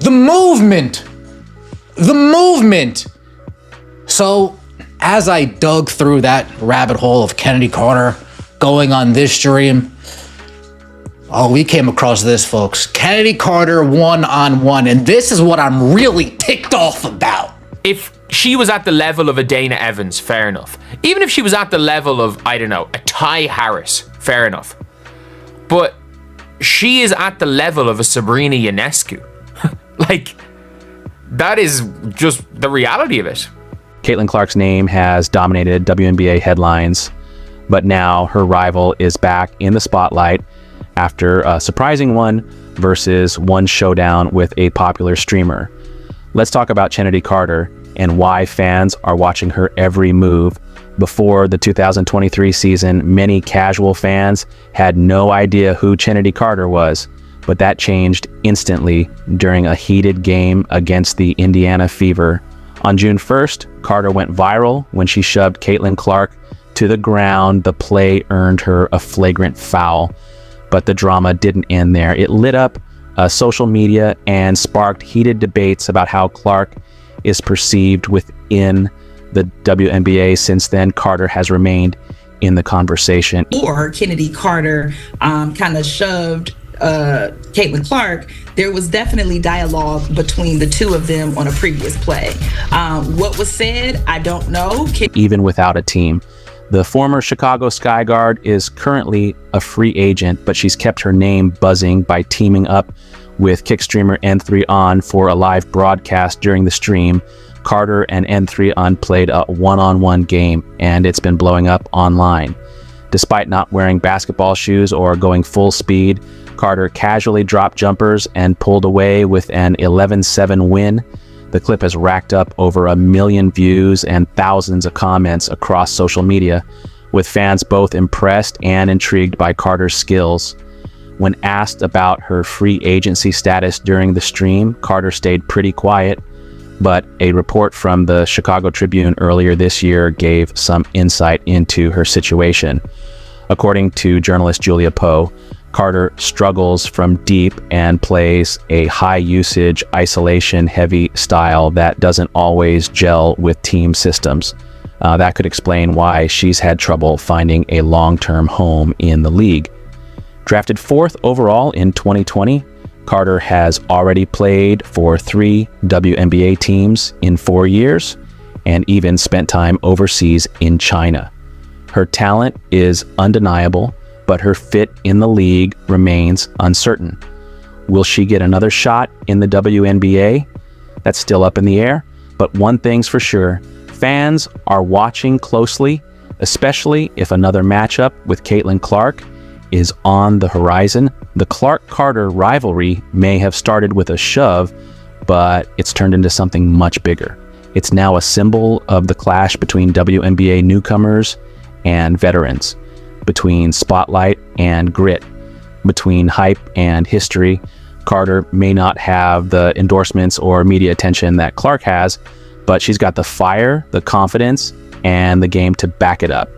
The movement. The movement. So, as I dug through that rabbit hole of Chennedy Carter going on this stream, we came across this, folks. Chennedy Carter one-on-one, and this is what I'm really ticked off about. If she was at the level of a Dana Evans, fair enough. Even if she was at the level of, I don't know, a Ty Harris, fair enough. But she is at the level of a Sabrina Ionescu. Like, that is just the reality of it. Caitlin Clark's name has dominated WNBA headlines, but now her rival is back in the spotlight after a surprising one versus one showdown with a popular streamer. Let's talk about Chennedy Carter and why fans are watching her every move. Before the 2023 season, many casual fans had no idea who Chennedy Carter was, but that changed instantly during a heated game against the Indiana Fever. On June 1st, Carter went viral when she shoved Caitlin Clark to the ground. The play earned her a flagrant foul, but the drama didn't end there. It lit up social media and sparked heated debates about how Clark is perceived within the WNBA. Since then, Carter has remained in the conversation. Or Chennedy Carter kind of shoved Caitlin Clark, there was definitely dialogue between the two of them on a previous play. What was said, I don't know. Even without a team. The former Chicago Sky Guard is currently a free agent, but she's kept her name buzzing by teaming up with kick streamer N3On for a live broadcast during the stream. Carter and N3On played a one-on-one game, and it's been blowing up online. Despite not wearing basketball shoes or going full speed, Carter casually dropped jumpers and pulled away with an 11-7 win. The clip has racked up over 1 million views and thousands of comments across social media, with fans both impressed and intrigued by Carter's skills. When asked about her free agency status during the stream, Carter stayed pretty quiet, but a report from the Chicago Tribune earlier this year gave some insight into her situation. According to journalist Julia Poe, Carter struggles from deep and plays a high-usage, isolation-heavy style that doesn't always gel with team systems. That could explain why she's had trouble finding a long-term home in the league. Drafted 4th overall in 2020, Carter has already played for 3 WNBA teams in 4 years and even spent time overseas in China. Her talent is undeniable, but her fit in the league remains uncertain. Will she get another shot in the WNBA? That's still up in the air, but one thing's for sure, fans are watching closely, especially if another matchup with Caitlin Clark is on the horizon. The Clark-Carter rivalry may have started with a shove, but it's turned into something much bigger. It's now a symbol of the clash between WNBA newcomers and veterans, between spotlight and grit, between hype and history. Carter may not have the endorsements or media attention that Clark has, but she's got the fire, the confidence, and the game to back it up.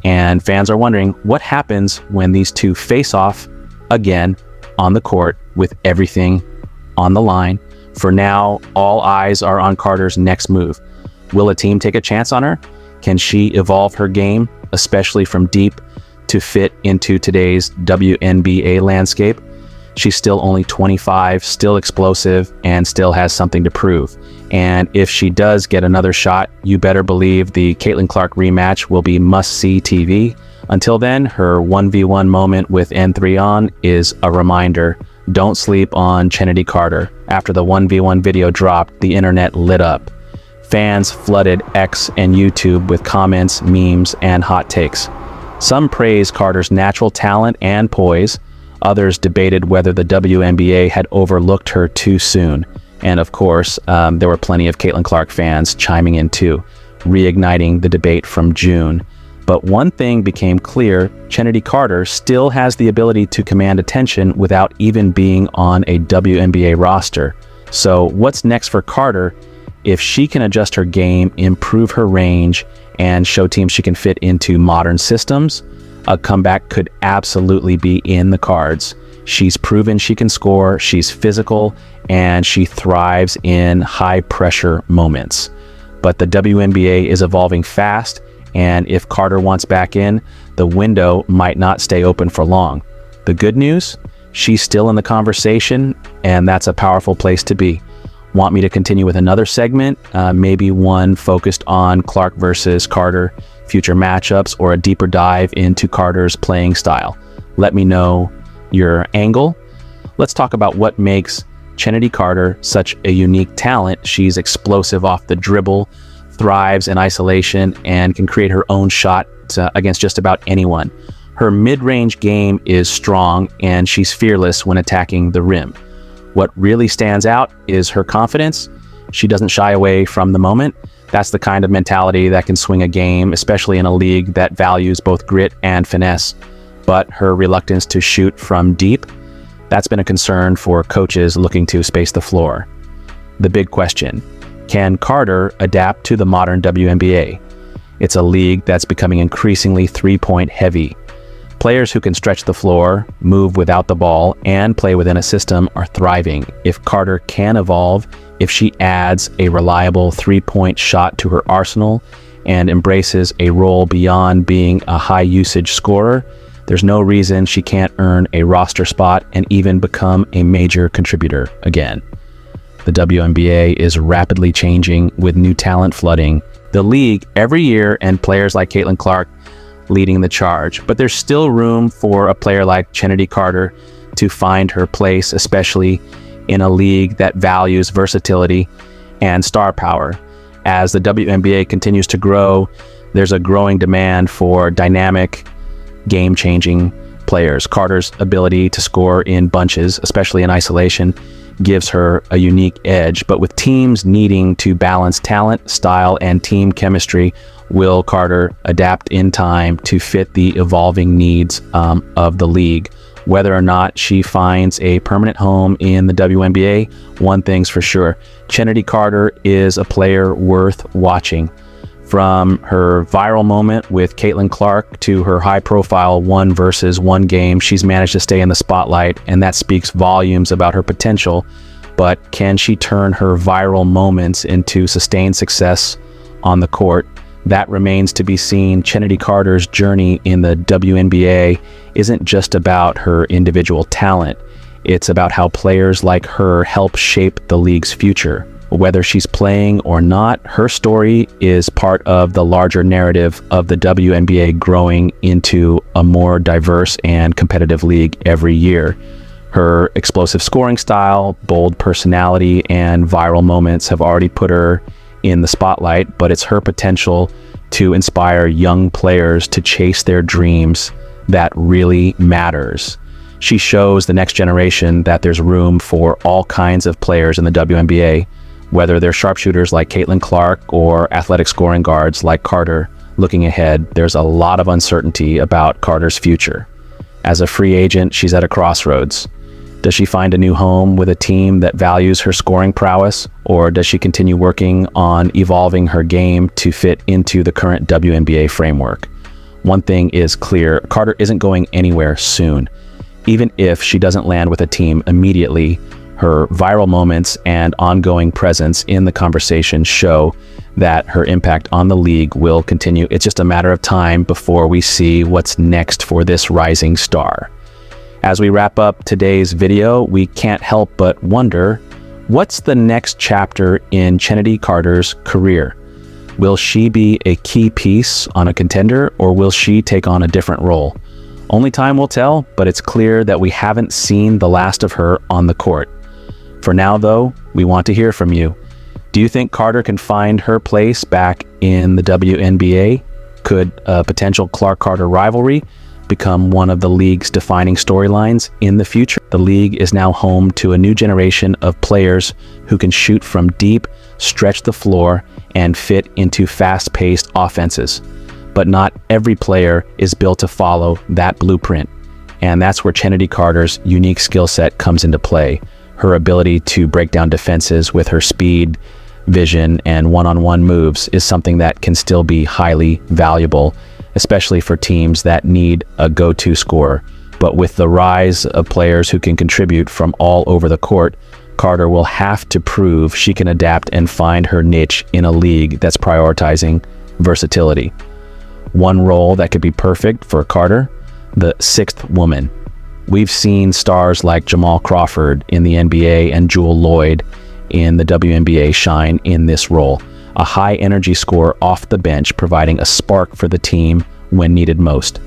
And fans are wondering what happens when these two face off again on the court with everything on the line. For now, all eyes are on Carter's next move. Will a team take a chance on her? Can she evolve her game, especially from deep, to fit into today's WNBA landscape? She's still only 25, still explosive, and still has something to prove. And if she does get another shot, you better believe the Caitlin Clark rematch will be must-see TV. Until then, her 1v1 moment with N3On is a reminder. Don't sleep on Chennedy Carter. After the 1v1 video dropped, the internet lit up. Fans flooded X and YouTube with comments, memes, and hot takes. Some praised Carter's natural talent and poise. Others debated whether the WNBA had overlooked her too soon. And of course, there were plenty of Caitlin Clark fans chiming in too, reigniting the debate from June. But one thing became clear, Chennedy Carter still has the ability to command attention without even being on a WNBA roster. So what's next for Carter? If she can adjust her game, improve her range, and show teams she can fit into modern systems, a comeback could absolutely be in the cards. She's proven she can score, she's physical, and she thrives in high-pressure moments. But the WNBA is evolving fast, and if Carter wants back in, the window might not stay open for long. The good news? She's still in the conversation, and that's a powerful place to be. Want me to continue with another segment, maybe one focused on Clark versus Carter, future matchups, or a deeper dive into Carter's playing style? Let me know your angle. Let's talk about what makes Chennedy Carter such a unique talent. She's explosive off the dribble, thrives in isolation, and can create her own shot against just about anyone. Her mid-range game is strong, and she's fearless when attacking the rim. What really stands out is her confidence. She doesn't shy away from the moment. That's the kind of mentality that can swing a game, especially in a league that values both grit and finesse. But her reluctance to shoot from deep, that's been a concern for coaches looking to space the floor. The big question: can Carter adapt to the modern WNBA? It's a league that's becoming increasingly three-point heavy. Players who can stretch the floor, move without the ball, and play within a system are thriving. If Carter can evolve, if she adds a reliable three-point shot to her arsenal and embraces a role beyond being a high-usage scorer, there's no reason she can't earn a roster spot and even become a major contributor again. The WNBA is rapidly changing with new talent flooding the league every year, and players like Caitlin Clark leading the charge. But there's still room for a player like Chennedy Carter to find her place, especially in a league that values versatility and star power. As the WNBA continues to grow, there's a growing demand for dynamic, game-changing players. Carter's ability to score in bunches, especially in isolation, gives her a unique edge. But with teams needing to balance talent, style, and team chemistry, will Carter adapt in time to fit the evolving needs of the league? Whether or not she finds a permanent home in the WNBA, one thing's for sure: Chennedy Carter is a player worth watching. From her viral moment with Caitlin Clark to her high-profile 1-versus-1 game, she's managed to stay in the spotlight, and that speaks volumes about her potential. But can she turn her viral moments into sustained success on the court? That remains to be seen. Chennedy Carter's journey in the WNBA isn't just about her individual talent. It's about how players like her help shape the league's future. Whether she's playing or not, her story is part of the larger narrative of the WNBA growing into a more diverse and competitive league every year. Her explosive scoring style, bold personality, and viral moments have already put her in the spotlight, but it's her potential to inspire young players to chase their dreams that really matters. She shows the next generation that there's room for all kinds of players in the WNBA, whether they're sharpshooters like Caitlin Clark or athletic scoring guards like Carter. Looking ahead, there's a lot of uncertainty about Carter's future. As a free agent, she's at a crossroads. Does she find a new home with a team that values her scoring prowess, or does she continue working on evolving her game to fit into the current WNBA framework? One thing is clear: Carter isn't going anywhere soon. Even if she doesn't land with a team immediately, her viral moments and ongoing presence in the conversation show that her impact on the league will continue. It's just a matter of time before we see what's next for this rising star. As we wrap up today's video, we can't help but wonder, what's the next chapter in Chennedy Carter's career? Will she be a key piece on a contender, or will she take on a different role? Only time will tell, but it's clear that we haven't seen the last of her on the court. For now, though, we want to hear from you. Do you think Carter can find her place back in the WNBA? Could a potential Clark-Carter rivalry become one of the league's defining storylines in the future? The league is now home to a new generation of players who can shoot from deep, stretch the floor, and fit into fast-paced offenses. But not every player is built to follow that blueprint. And that's where Chennedy Carter's unique skill set comes into play. Her ability to break down defenses with her speed, vision, and one-on-one moves is something that can still be highly valuable, especially for teams that need a go-to scorer. But with the rise of players who can contribute from all over the court, Carter will have to prove she can adapt and find her niche in a league that's prioritizing versatility. One role that could be perfect for Carter, the sixth woman. We've seen stars like Jamal Crawford in the NBA and Jewel Lloyd in the WNBA shine in this role. A high energy scorer off the bench, providing a spark for the team when needed most.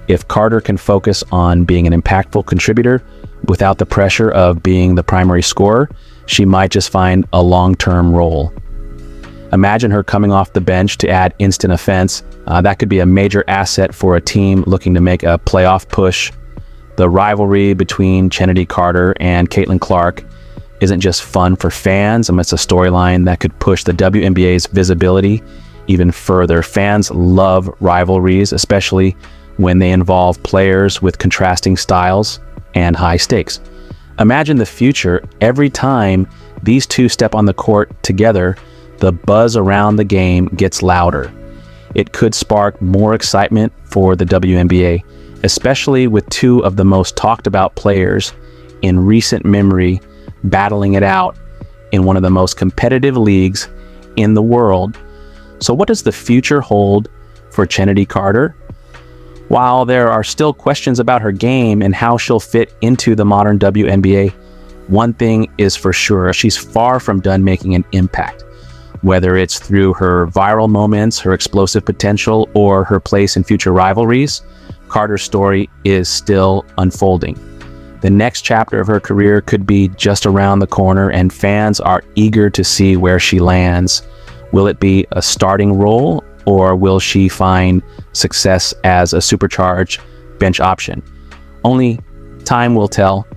If Carter can focus on being an impactful contributor without the pressure of being the primary scorer, she might just find a long-term role. Imagine her coming off the bench to add instant offense. That could be a major asset for a team looking to make a playoff push. The rivalry between Chennedy Carter and Caitlin Clark isn't just fun for fans. It's a storyline that could push the WNBA's visibility even further. Fans love rivalries, especially when they involve players with contrasting styles and high stakes. Imagine the future. Every time these two step on the court together, the buzz around the game gets louder. It could spark more excitement for the WNBA, especially with two of the most talked about players in recent memory battling it out in one of the most competitive leagues in the world. So what does the future hold for Chennedy Carter? While there are still questions about her game and how she'll fit into the modern WNBA, one thing is for sure: she's far from done making an impact. Whether it's through her viral moments, her explosive potential, or her place in future rivalries, Carter's story is still unfolding. The next chapter of her career could be just around the corner, and fans are eager to see where she lands. Will it be a starting role, or will she find success as a supercharged bench option? Only time will tell.